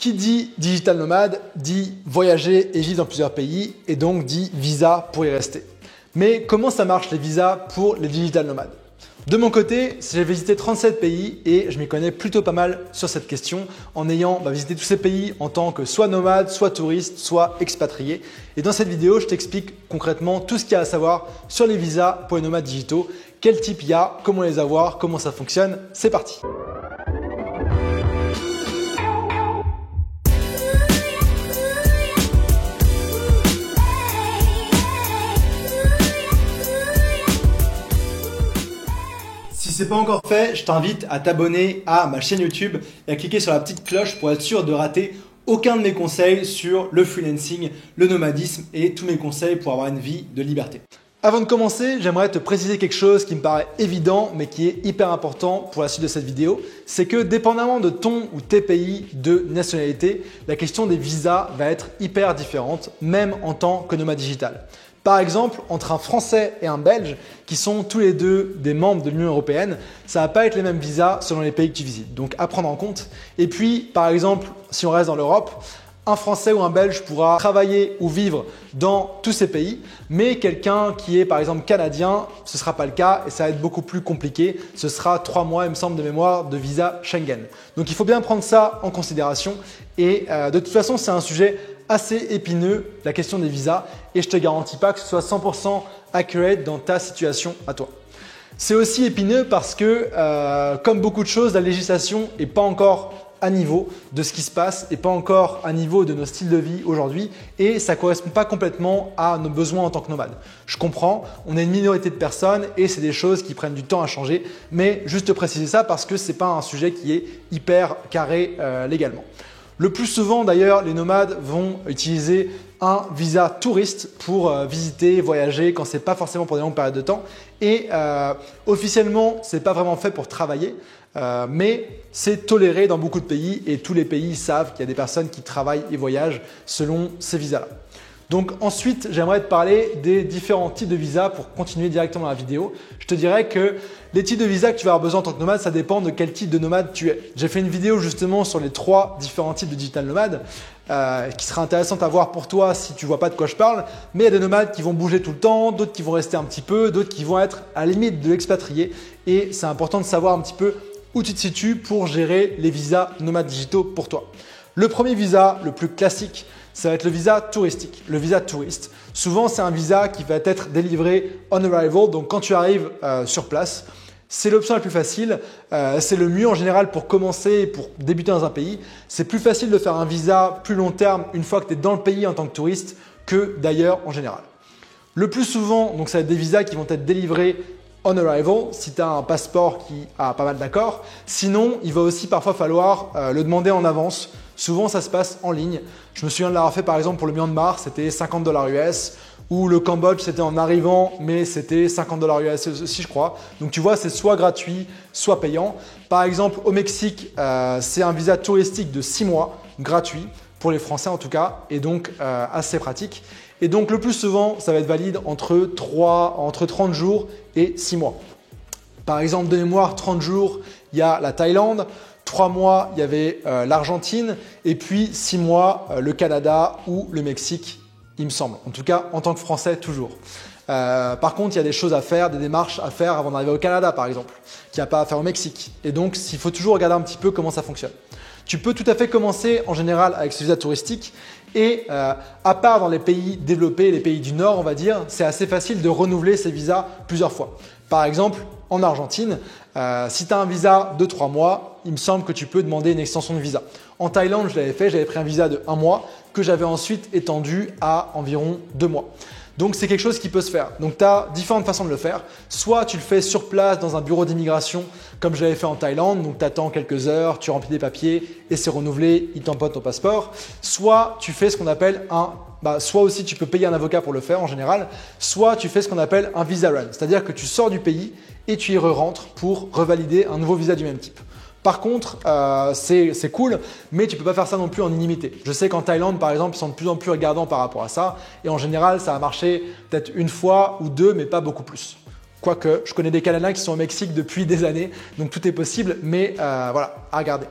Qui dit digital nomade dit voyager et vivre dans plusieurs pays et donc dit visa pour y rester. Mais comment ça marche les visas pour les digital nomades? De mon côté, j'ai visité 37 pays et je m'y connais plutôt pas mal sur cette question en ayant visité tous ces pays en tant que soit nomade, soit touriste, soit expatrié. Et dans cette vidéo, je t'explique concrètement tout ce qu'il y a à savoir sur les visas pour les nomades digitaux, quel type il y a, comment les avoir, comment ça fonctionne. C'est parti! Si ce n'est pas encore fait, je t'invite à t'abonner à ma chaîne YouTube et à cliquer sur la petite cloche pour être sûr de rater aucun de mes conseils sur le freelancing, le nomadisme et tous mes conseils pour avoir une vie de liberté. Avant de commencer, j'aimerais te préciser quelque chose qui me paraît évident mais qui est hyper important pour la suite de cette vidéo. C'est que dépendamment de ton ou tes pays de nationalité, la question des visas va être hyper différente, même en tant que nomade digital. Par exemple, entre un Français et un Belge, qui sont tous les deux des membres de l'Union européenne, ça ne va pas être les mêmes visas selon les pays que tu visites. Donc à prendre en compte. Et puis, par exemple, si on reste dans l'Europe, un Français ou un Belge pourra travailler ou vivre dans tous ces pays, mais quelqu'un qui est par exemple canadien, ce ne sera pas le cas et ça va être beaucoup plus compliqué. Ce sera 3 mois, il me semble de mémoire, de visa Schengen. Donc il faut bien prendre ça en considération et de toute façon, c'est un sujet assez épineux, la question des visas, et je ne te garantis pas que ce soit 100% accurate dans ta situation à toi. C'est aussi épineux parce que, comme beaucoup de choses, la législation n'est pas encore à niveau de ce qui se passe et pas encore à niveau de nos styles de vie aujourd'hui et ça ne correspond pas complètement à nos besoins en tant que nomade. Je comprends, on est une minorité de personnes et c'est des choses qui prennent du temps à changer, mais juste te préciser ça parce que ce n'est pas un sujet qui est hyper carré légalement. Le plus souvent d'ailleurs, les nomades vont utiliser un visa touriste pour visiter, voyager quand ce n'est pas forcément pour des longues périodes de temps. Et officiellement, ce n'est pas vraiment fait pour travailler, mais c'est toléré dans beaucoup de pays et tous les pays savent qu'il y a des personnes qui travaillent et voyagent selon ces visas-là. Donc ensuite, j'aimerais te parler des différents types de visas pour continuer directement la vidéo. Je te dirais que les types de visas que tu vas avoir besoin en tant que nomade, ça dépend de quel type de nomade tu es. J'ai fait une vidéo justement sur les 3 différents types de digital nomades qui sera intéressante à voir pour toi si tu ne vois pas de quoi je parle. Mais il y a des nomades qui vont bouger tout le temps, d'autres qui vont rester un petit peu, d'autres qui vont être à la limite de l'expatrié. Et c'est important de savoir un petit peu où tu te situes pour gérer les visas nomades digitaux pour toi. Le premier visa, le plus classique, ça va être le visa touristique, le visa touriste. Souvent, c'est un visa qui va être délivré on arrival, donc quand tu arrives sur place. C'est l'option la plus facile, c'est le mieux en général pour commencer, pour débuter dans un pays. C'est plus facile de faire un visa plus long terme une fois que tu es dans le pays en tant que touriste que d'ailleurs en général. Le plus souvent, donc ça va être des visas qui vont être délivrés on arrival si tu as un passeport qui a pas mal d'accords. Sinon, il va aussi parfois falloir le demander en avance. Souvent, ça se passe en ligne. Je me souviens de l'avoir fait par exemple pour le Myanmar, c'était 50 $ US. Ou le Cambodge, c'était en arrivant, mais c'était 50 $ US aussi, je crois. Donc tu vois, c'est soit gratuit, soit payant. Par exemple, au Mexique, c'est un visa touristique de 6 mois, gratuit, pour les Français en tout cas, et donc assez pratique. Et donc le plus souvent, ça va être valide entre 30 jours et 6 mois. Par exemple, de mémoire, 30 jours, il y a la Thaïlande. 3 mois, il y avait l'Argentine et puis 6 mois, le Canada ou le Mexique, il me semble. En tout cas, en tant que Français, toujours. Par contre, il y a des choses à faire, des démarches à faire avant d'arriver au Canada, par exemple, qu'il n'y a pas à faire au Mexique. Et donc, il faut toujours regarder un petit peu comment ça fonctionne. Tu peux tout à fait commencer en général avec ce visa touristique et à part dans les pays développés, les pays du Nord, on va dire, c'est assez facile de renouveler ces visas plusieurs fois. Par exemple, en Argentine, si tu as un visa de 3 mois, il me semble que tu peux demander une extension de visa. En Thaïlande, je l'avais fait, j'avais pris un visa de 1 mois que j'avais ensuite étendu à environ 2 mois. Donc, c'est quelque chose qui peut se faire. Donc, tu as différentes façons de le faire. Soit tu le fais sur place dans un bureau d'immigration comme je l'avais fait en Thaïlande. Donc, tu attends quelques heures, tu remplis des papiers et c'est renouvelé, ils tampontent ton passeport. Soit tu fais ce qu'on appelle soit aussi tu peux payer un avocat pour le faire en général. Soit tu fais ce qu'on appelle un visa run. C'est-à-dire que tu sors du pays et tu y re-rentres pour revalider un nouveau visa du même type. Par contre, c'est cool, mais tu ne peux pas faire ça non plus en illimité. Je sais qu'en Thaïlande, par exemple, ils sont de plus en plus regardants par rapport à ça. Et en général, ça a marché peut-être 1 fois ou 2, mais pas beaucoup plus. Quoique, je connais des Canadiens qui sont au Mexique depuis des années, donc tout est possible, mais voilà, à regarder.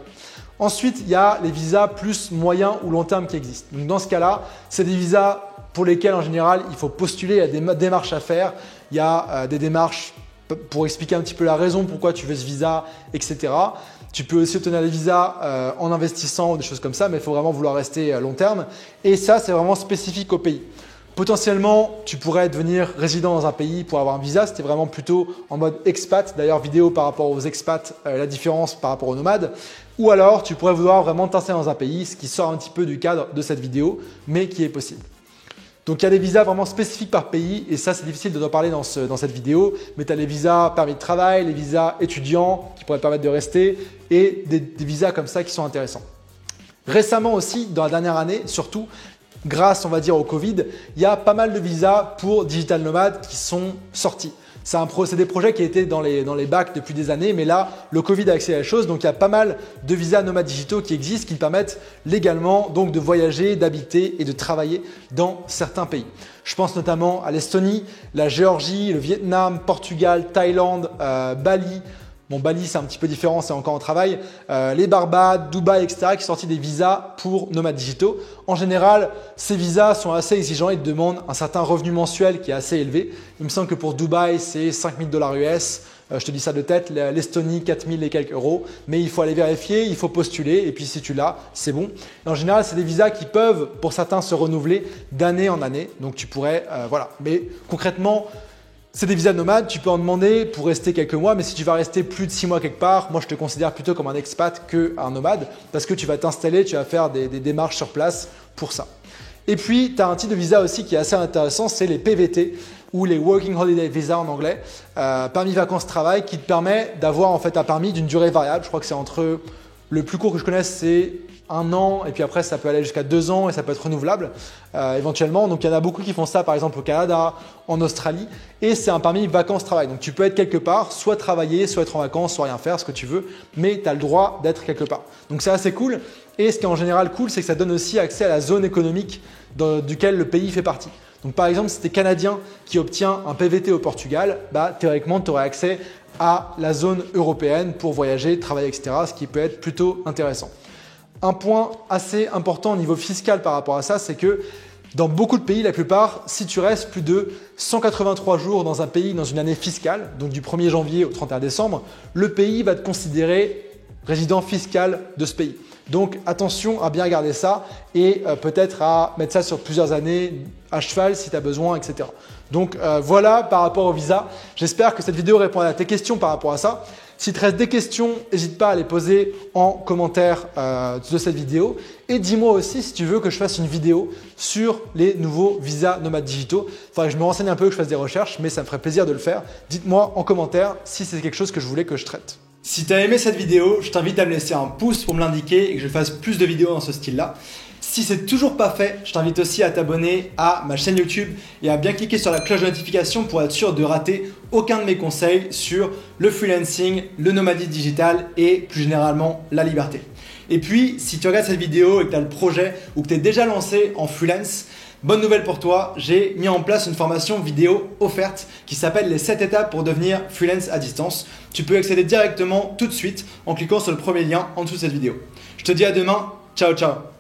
Ensuite, il y a les visas plus moyen ou long terme qui existent. Donc, dans ce cas-là, c'est des visas pour lesquels en général il faut postuler, il y a des démarches à faire, il y a des démarches pour expliquer un petit peu la raison pourquoi tu veux ce visa, etc. Tu peux aussi obtenir des visas en investissant ou des choses comme ça, mais il faut vraiment vouloir rester à long terme. Et ça, c'est vraiment spécifique au pays. Potentiellement, tu pourrais devenir résident dans un pays pour avoir un visa. C'était vraiment plutôt en mode expat. D'ailleurs, vidéo par rapport aux expats, la différence par rapport aux nomades. Ou alors, tu pourrais vouloir vraiment t'installer dans un pays, ce qui sort un petit peu du cadre de cette vidéo, mais qui est possible. Donc, il y a des visas vraiment spécifiques par pays et ça, c'est difficile de t'en parler dans cette vidéo. Mais tu as les visas permis de travail, les visas étudiants qui pourraient te permettre de rester et des visas comme ça qui sont intéressants. Récemment aussi, dans la dernière année, surtout, grâce, on va dire, au Covid, il y a pas mal de visas pour digital nomades qui sont sortis. C'est des projets qui étaient dans les bacs depuis des années, mais là, le Covid a accéléré les choses. Donc, il y a pas mal de visas nomades digitaux qui existent, qui permettent légalement donc de voyager, d'habiter et de travailler dans certains pays. Je pense notamment à l'Estonie, la Géorgie, le Vietnam, Portugal, Thaïlande, Bali. Bon, Bali, c'est un petit peu différent, c'est encore en travail. Les Barbades, Dubaï, etc. qui sont sortis des visas pour nomades digitaux. En général, ces visas sont assez exigeants. Ils te demandent un certain revenu mensuel qui est assez élevé. Il me semble que pour Dubaï, c'est 5 000 $ US. Je te dis ça de tête. L'Estonie, 4 000 et quelques euros. Mais il faut aller vérifier, il faut postuler. Et puis, si tu l'as, c'est bon. Et en général, c'est des visas qui peuvent, pour certains, se renouveler d'année en année. Donc, tu pourrais, voilà. Mais concrètement, c'est des visas nomades, tu peux en demander pour rester quelques mois, mais si tu vas rester plus de 6 mois quelque part, moi je te considère plutôt comme un expat qu'un nomade parce que tu vas t'installer, tu vas faire des démarches sur place pour ça. Et puis, tu as un type de visa aussi qui est assez intéressant, c'est les PVT ou les Working Holiday Visa en anglais, permis vacances-travail qui te permet d'avoir en fait un permis d'une durée variable. Je crois que c'est entre, le plus court que je connaisse, c'est 1 an et puis après ça peut aller jusqu'à 2 ans et ça peut être renouvelable éventuellement. Donc il y en a beaucoup qui font ça par exemple au Canada, en Australie et c'est un permis vacances-travail. Donc tu peux être quelque part, soit travailler, soit être en vacances, soit rien faire, ce que tu veux, mais tu as le droit d'être quelque part. Donc c'est assez cool et ce qui est en général cool, c'est que ça donne aussi accès à la zone économique duquel le pays fait partie. Donc par exemple, si tu es Canadien qui obtient un PVT au Portugal, théoriquement tu aurais accès à la zone européenne pour voyager, travailler, etc. Ce qui peut être plutôt intéressant. Un point assez important au niveau fiscal par rapport à ça, c'est que dans beaucoup de pays, la plupart, si tu restes plus de 183 jours dans un pays dans une année fiscale, donc du 1er janvier au 31 décembre, le pays va te considérer résident fiscal de ce pays. Donc attention à bien regarder ça et peut-être à mettre ça sur plusieurs années à cheval si tu as besoin, etc. Donc voilà par rapport au visa. J'espère que cette vidéo répondra à tes questions par rapport à ça. Si tu restes des questions, n'hésite pas à les poser en commentaire de cette vidéo. Et dis-moi aussi si tu veux que je fasse une vidéo sur les nouveaux visas nomades digitaux. Il faudrait que je me renseigne un peu, que je fasse des recherches, mais ça me ferait plaisir de le faire. Dites-moi en commentaire si c'est quelque chose que je voulais que je traite. Si tu as aimé cette vidéo, je t'invite à me laisser un pouce pour me l'indiquer et que je fasse plus de vidéos dans ce style-là. Si c'est toujours pas fait, je t'invite aussi à t'abonner à ma chaîne YouTube et à bien cliquer sur la cloche de notification pour être sûr de rater aucun de mes conseils sur le freelancing, le nomadisme digital et plus généralement la liberté. Et puis, si tu regardes cette vidéo et que tu as le projet ou que tu es déjà lancé en freelance, bonne nouvelle pour toi, j'ai mis en place une formation vidéo offerte qui s'appelle les 7 étapes pour devenir freelance à distance. Tu peux accéder directement tout de suite en cliquant sur le premier lien en dessous de cette vidéo. Je te dis à demain, ciao ciao.